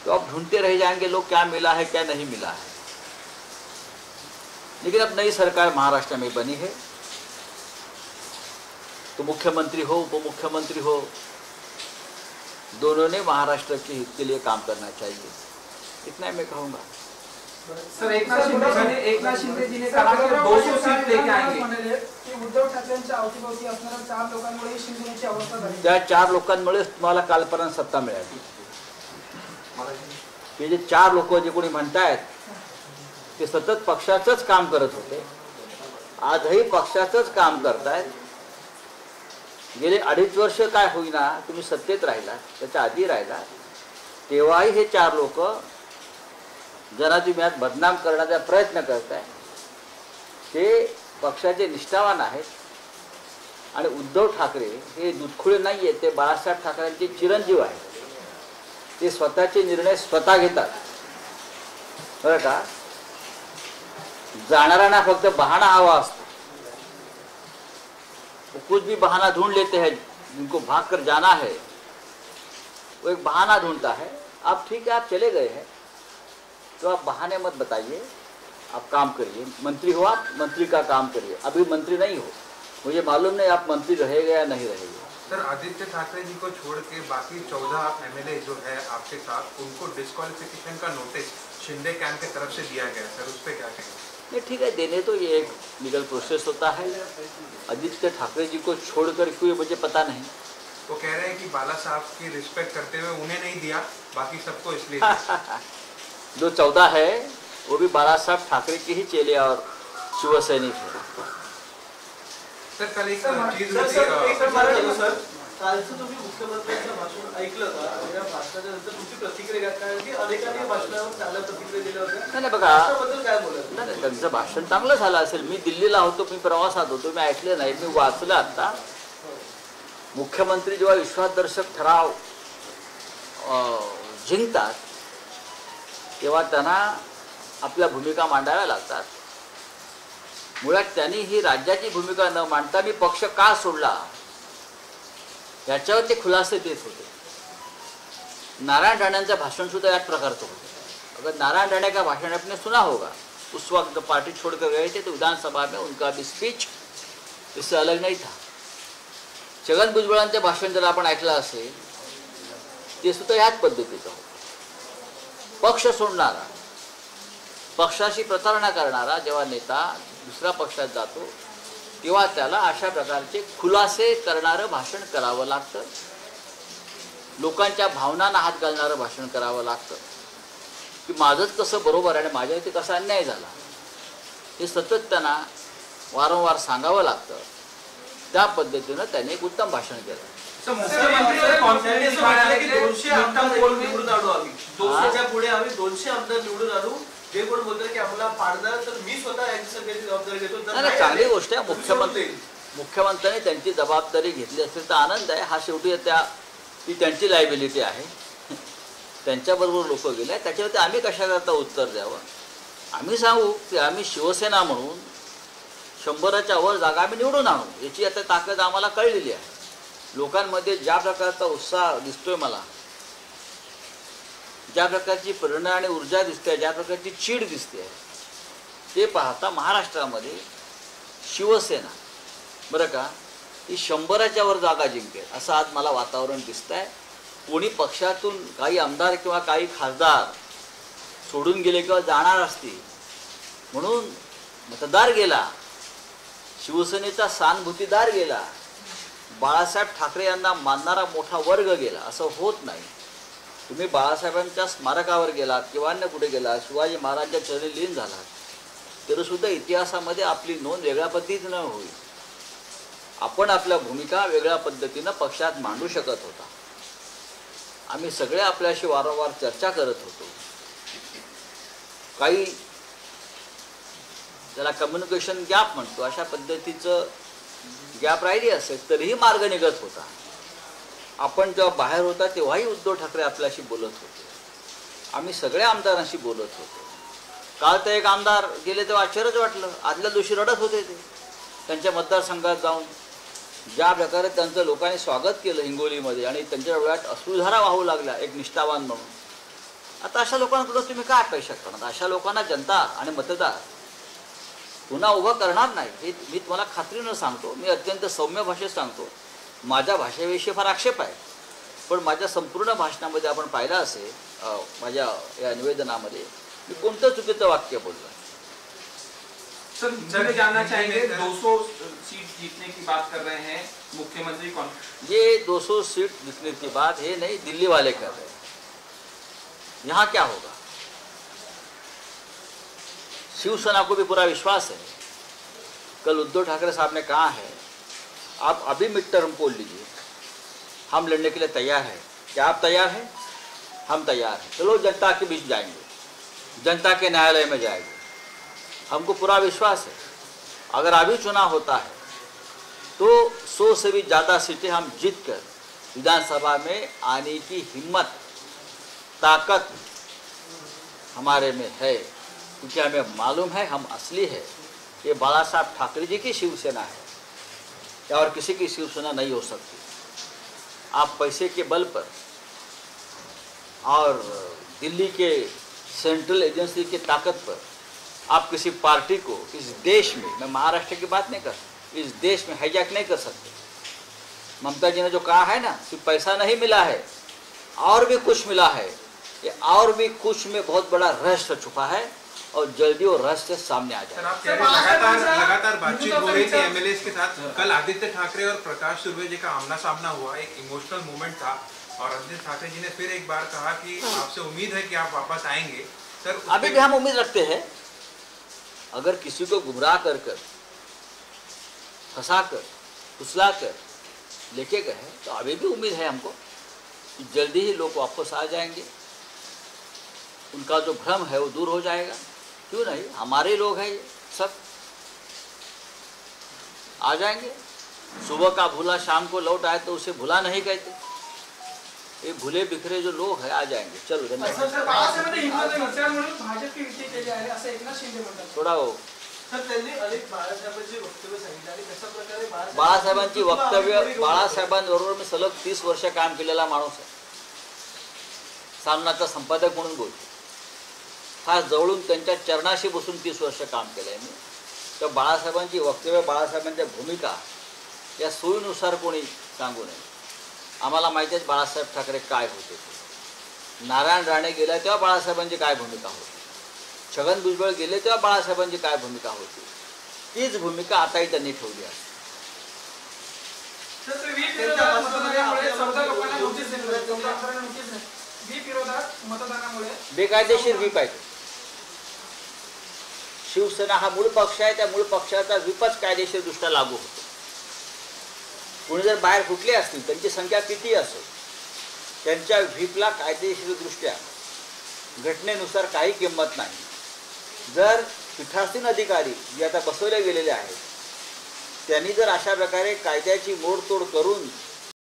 तो आप ढूंढते रह जाएंगे लोग क्या मिला है क्या नहीं मिला है। लेकिन अब नई सरकार महाराष्ट्र में बनी है तो मुख्यमंत्री हो उप मुख्यमंत्री हो, दोनों ने महाराष्ट्र के हित के लिए काम करना चाहिए, इतना मैं कहूँगा। सर एकनाथ शिंदे जी ने कहा कि 200 सीट लेके आएंगे कि उद्धव ठाकरेंच्या अवतीभोवती असणाऱ्या 4 लोकांमुळे शिंदेची अवस्था झाली। त्या 4 लोकांमुळे तुम्हाला कालपर्यंत सत्ता मिळाली। हे जे 4 लोक जे कोणी म्हणतायत ते सतत पक्षाचंच काम करत होते, आजही पक्षाचंच काम करतायत। गेले 2.5 वर्ष काय होईना तुम्ही सत्तेत राहिला, त्याच्या आधी राहिला, तेव्हाही हे 4 लोक ज्यांना तुम्ही आज बदनाम करण्याचा प्रयत्न करताय ते पक्षाचे निष्ठावान आहेत। आणि उद्धव ठाकरे हे दुधखुळे नाही आहेत, ते बाळासाहेब ठाकरेंचे चिरंजीव आहेत। ते स्वतःचे निर्णय स्वतः घेतात, बरं का। जाणाऱ्यांना फक्त बहाणा हवा असतो, वो कुछ भी बहाना ढूंढ लेते हैं, जिनको भाग कर जाना है वो एक बहाना ढूंढता है। आप ठीक है, आप चले गए हैं तो आप बहाने मत बताइए, आप काम करिए, मंत्री हो, आप मंत्री का काम करिए। अभी मंत्री नहीं हो, मुझे मालूम नहीं आप मंत्री रहेगा या नहीं रहेगा। सर आदित्य ठाकरे जी को छोड़ के बाकी 14 एमएलए जो है आपके साथ, उनको डिस्क्वालिफिकेशन का नोटिस शिंदे कैंप की तरफ से दिया गया, सर उस पर क्या कहेंगे? नहीं ठीक है, देने तो ये एक लीगल प्रोसेस होता है। आदित्य ठाकरे जी को छोड़कर क्यों मुझे पता नहीं। वो कह रहे हैं कि बाला साहब की रिस्पेक्ट करते हुए उन्हें नहीं दिया, बाकी सबको इसलिए जो 14 है वो भी बाला साहब ठाकरे के ही चेले और शिवसैनिक है। सर कल एक चीज सर कालचं तुम्ही मुख्यमंत्र्यांचं भाषण ऐकलं का? या भाषणाच्या नंतर तुमची प्रतिक्रिया काय? की अनेकांनी भाषणावर चांगल्या प्रतिक्रिया दिल्या होत्या, नाही बघा, त्याबद्दल काय बोलत? नाही त्यांचं भाषण चांगलं झालं असेल। मी दिल्लीला होतो, मी प्रवासात होतो, मी ऐकलं नाही, मी वाचलं आता। मुख्यमंत्री जेव्हा विश्वासदर्शक ठराव जिंकतात तेव्हा त्यांना आपल्या भूमिका मांडाव्या लागतात। मुळात त्यांनी ही राज्याची भूमिका न मांडता मी पक्ष का सोडला याच्यावर ते खुलासे देत होते। नारायण राणेंचं भाषण सुद्धा याच प्रकारचं होतं। अगर नारायण राणे का भाषण आपने सुना होगा, उस वक्त पार्टी छोड़कर गए थे तो विधानसभा में उनका भी स्पीच इससे अलग नहीं था। छगन भुजबळांचे भाषण जर आपण ऐकलं असेल ते सुद्धा याच पद्धतीचं होतं। पक्ष सोडणारा, पक्षाशी प्रतारणा करणारा जेव्हा नेता दुसऱ्या पक्षात जातो तेव्हा त्याला अशा प्रकारचे खुलासे करणारं भाषण करावं लागतं, लोकांच्या भावनांना हात घालणारं भाषण करावं लागतं की माझंच कसं बरोबर आणि माझ्यावरती कसा अन्याय झाला हे सतत त्यांना वारंवार सांगावं लागतं। त्या पद्धतीनं त्याने एक उत्तम भाषण केलं। मुख्यमंत्री कॉन्फिडन्स म्हणाले की 200 आमदार निवडून आणू आम्ही, 200च्या पुढे आम्ही 200 आमदार निवडून आणू। जे कोण बोलतात की आम्हाला पाडणार तर मी स्वतः यांची सगळ्याची जबाबदारी घेतो। नाही, चांगली गोष्ट आहे। मुख्यमंत्र्यांनी त्यांची जबाबदारी घेतली असेल तर आनंद आहे। हा शेवटी ती त्यांची लायबिलिटी आहे, त्यांच्याबरोबर लोक गेले, त्याच्यावरती आम्ही कशाकरता उत्तर द्यावं? आम्ही सांगू की आम्ही शिवसेना म्हणून 100च्या वर जागा आम्ही निवडून आणू, याची आता ताकद आम्हाला कळलेली आहे। लोकांमध्ये ज्या प्रकारचा उत्साह दिसतोय मला, ज्या प्रकारची प्रेरणा आणि ऊर्जा दिसते, ज्या प्रकारची चीड दिसते, ते पाहता महाराष्ट्रामध्ये शिवसेना बरं का ही 100च्या वर जागा जिंकेल असं आज मला वातावरण दिसतंय। कोणी पक्षातून काही आमदार किंवा काही खासदार सोडून गेले किंवा जाणार असतील म्हणून मतदार गेला, शिवसेनेचा सहानुभूतीदार गेला, बाळासाहेब ठाकरे यांना मानणारा मोठा वर्ग गेला, असं होत नाही। तुम्ही बाळासाहेबांच्या स्मारकावर गेलात किंवा अन्य कुठे गेलात, शिवाजी महाराजांच्या चरणी लीन झालात तरी सुद्धा इतिहासामध्ये आपली नोंद वेगळ्या पद्धतीनं होईल। आपण आपल्या भूमिका वेगळ्या पद्धतीनं पक्षात मांडू शकत होता। आम्ही सगळे आपल्याशी वारंवार चर्चा करत होतो। काही ज्याला कम्युनिकेशन गॅप म्हणतो अशा पद्धतीचं गॅप राहिली असेल तरीही मार्ग निघत होता। आपण जेव्हा बाहेर होता तेव्हाही उद्धव ठाकरे आपल्याशी बोलत होते, आम्ही सगळ्या आमदारांशी बोलत होतो। काल तर एक आमदार गेले तेव्हा आश्चर्यच वाटलं, आदल्या दिवशी रडत होते ते त्यांच्या मतदारसंघात जाऊन ज्या प्रकारे त्यांचं लोकांनी स्वागत केलं हिंगोलीमध्ये आणि त्यांच्या डोळ्यात अश्रुधारा वाहू लागल्या एक निष्ठावान म्हणून। आता अशा लोकांकडून तुम्ही काय अपेक्षा करणार? अशा लोकांना जनता आणि मतदार पुन्हा उभं करणार नाही, हे मी तुम्हाला खात्रीनं सांगतो. मी अत्यंत सौम्य भाषेत सांगतो. माझ्या भाषेविषयी फार आक्षेप आहे, पण माझ्या संपूर्ण भाषणामध्ये आपण पाहिलं असेल, माझ्या या निवेदनामध्ये मी कोणतं चुकीचं वाक्य बोललो? सर, जब जानना चाहेंगे 200 सीट जीतने की बात कर रहे हैं मुख्यमंत्री कौन? ये 200 सीट जीतने की बात है नहीं, दिल्ली वाले कर रहे हैं. यहाँ क्या होगा? शिवसेना को भी पूरा विश्वास है. कल उद्धव ठाकरे साहब ने कहा है, आप अभी मिड टर्म पोल लीजिए, हम लड़ने के लिए तैयार हैं. क्या आप तैयार हैं? हम तैयार हैं. चलो जनता के बीच जाएंगे, जनता के न्यायालय में जाएंगे. हमको पूरा विश्वास है अगर अभी चुनाव होता है तो 100 से भी ज़्यादा सीटें हम जीत कर विधानसभा में आने की हिम्मत, ताकत हमारे में है, क्योंकि हमें मालूम है हम असली है. ये बाला साहब ठाकरे जी की शिवसेना है और किसी की शिवसेना नहीं हो सकती. आप पैसे के बल पर और दिल्ली के सेंट्रल एजेंसी की ताकत पर आप किसी पार्टी को इस देश में, मैं महाराष्ट्र की बात नहीं कर, इस देश में हाईजैक नहीं कर सकते. ममता जी ने जो कहा है ना, सिर्फ पैसा नहीं मिला है, और भी कुछ मिला है. ये और भी कुछ में बहुत बड़ा रहस्य छुपा है और जल्दी वो रहस्य सामने आ सर, जाए. आप कह रहे हैं लगातार बातचीत हो रही थी एमएलए के साथ. कल आदित्य ठाकरे और प्रकाश सुर्वे जी का आमना सामना हुआ, एक इमोशनल मोमेंट था, और आदित्य ठाकरे जी ने फिर एक बार कहा कि आपसे उम्मीद है कि आप वापस आएंगे. सर, अभी भी हम उम्मीद रखते हैं. अगर किसी को गुमराह कर कर, फंसा कर, फुसला कर लेके गए तो अभी भी उम्मीद है हमको कि जल्दी ही लोग वापस आ जाएंगे. उनका जो भ्रम है वो दूर हो जाएगा. क्यों नहीं, हमारे लोग हैं ये सब, आ जाएंगे. सुबह का भूला शाम को लौट आए तो उसे भूला नहीं कहते. ये भूले बिखरे जो लोग हैं आ जाएंगे. चलो धन्यवाद. सर, बाळासाहेबांनी हिंदुत्व विचारामुळे भाजप युती केली आहे असं एकनाथ शिंदे म्हणतात. थोडा हो. तर त्यांनी अनेक बाळासाहेबांची वक्तव्य सांगितली आणि कशा प्रकारे बाळासाहेबांची वक्तव्य, बाळासाहेबांबरोबर मी सलग 30 वर्ष काम केलेला माणूस आहे. सामनाचा संपादक म्हणून बोलतो. फार जवळून त्यांच्या चरणाशी बसून 30 वर्ष काम केलं आहे मी. तर बाळासाहेबांची वक्तव्य, बाळासाहेबांच्या भूमिका या सोयीनुसार कोणी सांगू नये. आम्हाला माहिती आहे बाळासाहेब ठाकरे काय होते. नारायण राणे गेला तेव्हा बाळासाहेबांची काय भूमिका होती, छगन भुजबळ गेले तेव्हा बाळासाहेबांची काय भूमिका होती, तीच भूमिका आताही त्यांनी ठेवली आहे. सर, वीज विरोधात मतदानामुळे 14 लोकांना नोटीस दिली. 14 लोकांना नोटीस नाही. वीज विरोधात मतदानामुळे बेकायदेशीर व्हीप आहे. शिवसेना हा मूळ पक्ष आहे, त्या मूळ पक्षाचा व्हीपच कायदेशीरदृष्ट्या लागू होतो. कोणी जर बाहेर फुटले असतील, त्यांची संख्या किती असो, त्यांच्या व्हीपला कायदेशीरदृष्ट्या घटनेनुसार काही किंमत नाही. जर पीठासीन अधिकारी जे आता बसवले गेलेले आहेत त्यांनी जर अशा प्रकारे कायद्याची मोडतोड करून